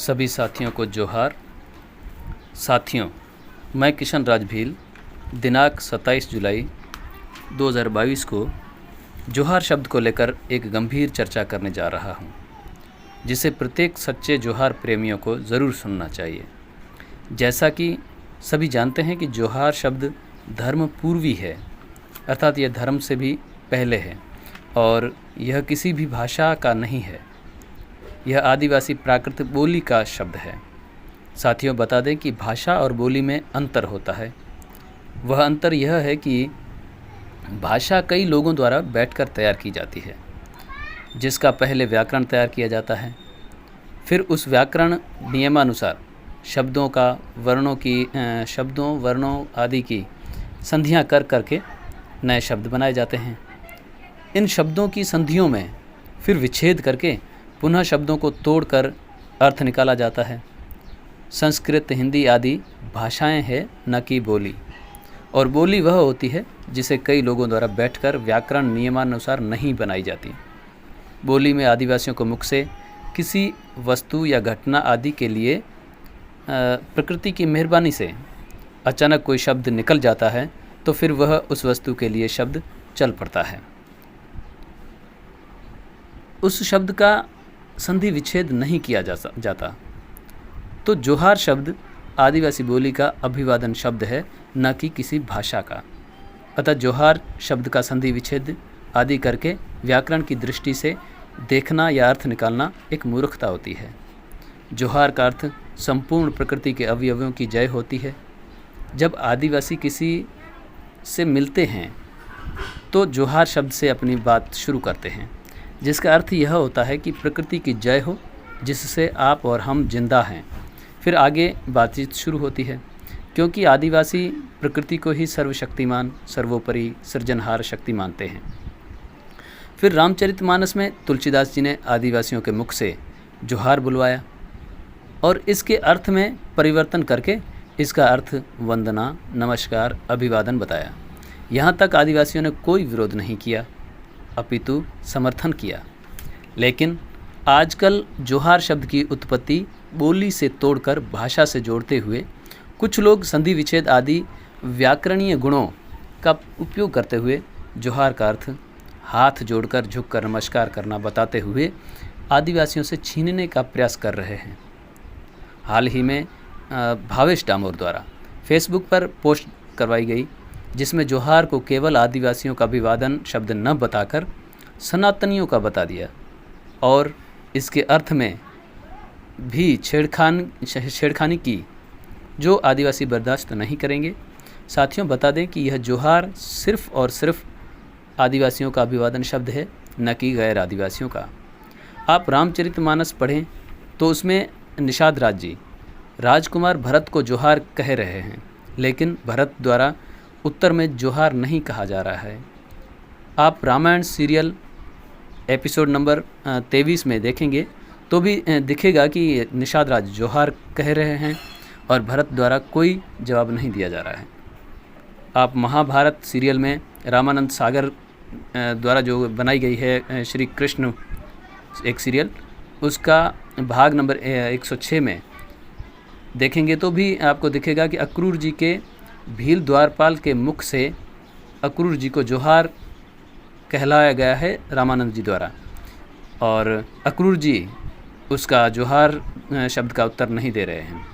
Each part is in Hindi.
सभी साथियों को जोहार। साथियों, मैं किशन राज भील दिनांक 27 जुलाई 2022 को जोहार शब्द को लेकर एक गंभीर चर्चा करने जा रहा हूं, जिसे प्रत्येक सच्चे जोहार प्रेमियों को ज़रूर सुनना चाहिए। जैसा कि सभी जानते हैं कि जोहार शब्द धर्म पूर्वी है, अर्थात यह धर्म से भी पहले है और यह किसी भी भाषा का नहीं है। यह आदिवासी प्राकृत बोली का शब्द है। साथियों, बता दें कि भाषा और बोली में अंतर होता है। वह अंतर यह है कि भाषा कई लोगों द्वारा बैठकर तैयार की जाती है, जिसका पहले व्याकरण तैयार किया जाता है। फिर उस व्याकरण नियमानुसार शब्दों वर्णों आदि की संधियां कर करके नए शब्द बनाए जाते हैं। इन शब्दों की संधियों में फिर विच्छेद करके पुनः शब्दों को तोड़कर अर्थ निकाला जाता है। संस्कृत, हिंदी आदि भाषाएं हैं, न कि बोली। और बोली वह होती है जिसे कई लोगों द्वारा बैठकर व्याकरण नियमानुसार नहीं बनाई जाती। बोली में आदिवासियों को मुख से किसी वस्तु या घटना आदि के लिए प्रकृति की मेहरबानी से अचानक कोई शब्द निकल जाता है तो फिर वह उस वस्तु के लिए शब्द चल पड़ता है। उस शब्द का संधि विच्छेद नहीं किया जाता। तो जोहार शब्द आदिवासी बोली का अभिवादन शब्द है, न कि किसी भाषा का। अतः जोहार शब्द का संधि विच्छेद आदि करके व्याकरण की दृष्टि से देखना या अर्थ निकालना एक मूर्खता होती है। जोहार का अर्थ संपूर्ण प्रकृति के अवयवों की जय होती है। जब आदिवासी किसी से मिलते हैं तो जोहार शब्द से अपनी बात शुरू करते हैं, जिसका अर्थ यह होता है कि प्रकृति की जय हो, जिससे आप और हम जिंदा हैं। फिर आगे बातचीत शुरू होती है, क्योंकि आदिवासी प्रकृति को ही सर्वशक्तिमान, सर्वोपरि, सृजनहार शक्ति मानते हैं। फिर रामचरितमानस में तुलसीदास जी ने आदिवासियों के मुख से जोहार बुलवाया और इसके अर्थ में परिवर्तन करके इसका अर्थ वंदना, नमस्कार, अभिवादन बताया। यहाँ तक आदिवासियों ने कोई विरोध नहीं किया, अपितु समर्थन किया। लेकिन आजकल जोहार शब्द की उत्पत्ति बोली से तोड़कर भाषा से जोड़ते हुए कुछ लोग संधि विच्छेद आदि व्याकरणीय गुणों का उपयोग करते हुए जोहार का अर्थ हाथ जोड़कर झुककर नमस्कार करना बताते हुए आदिवासियों से छीनने का प्रयास कर रहे हैं। हाल ही में भावेश डामोर द्वारा फेसबुक पर पोस्ट करवाई गई, जिसमें जोहार को केवल आदिवासियों का अभिवादन शब्द न बताकर सनातनियों का बता दिया और इसके अर्थ में भी छेड़खानी की, जो आदिवासी बर्दाश्त नहीं करेंगे। साथियों, बता दें कि यह जोहार सिर्फ और सिर्फ आदिवासियों का अभिवादन शब्द है, न कि गैर आदिवासियों का। आप रामचरितमानस पढ़ें तो उसमें निषाद राज जी राजकुमार भरत को जोहार कह रहे हैं, लेकिन भरत द्वारा उत्तर में जोहार नहीं कहा जा रहा है। आप रामायण सीरियल एपिसोड नंबर 23 में देखेंगे तो भी दिखेगा कि निषाद राज जोहार कह रहे हैं और भरत द्वारा कोई जवाब नहीं दिया जा रहा है। आप महाभारत सीरियल में रामानंद सागर द्वारा जो बनाई गई है श्री कृष्ण एक सीरियल, उसका भाग नंबर 106 में देखेंगे तो भी आपको दिखेगा कि अक्रूर जी के भील द्वारपाल के मुख से अक्रूर जी को जोहार कहलाया गया है रामानंद जी द्वारा, और अक्रूर जी उसका जोहार शब्द का उत्तर नहीं दे रहे हैं।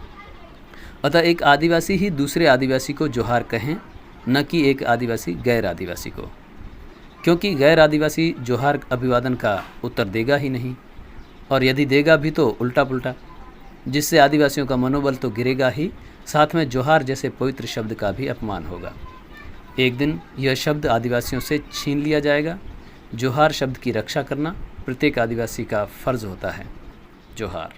अतः एक आदिवासी ही दूसरे आदिवासी को जोहार कहें, न कि एक आदिवासी गैर आदिवासी को, क्योंकि गैर आदिवासी जोहार अभिवादन का उत्तर देगा ही नहीं, और यदि देगा भी तो उल्टा पुल्टा, जिससे आदिवासियों का मनोबल तो गिरेगा ही, साथ में जोहार जैसे पवित्र शब्द का भी अपमान होगा। एक दिन यह शब्द आदिवासियों से छीन लिया जाएगा। जोहार शब्द की रक्षा करना प्रत्येक आदिवासी का फर्ज होता है। जोहार।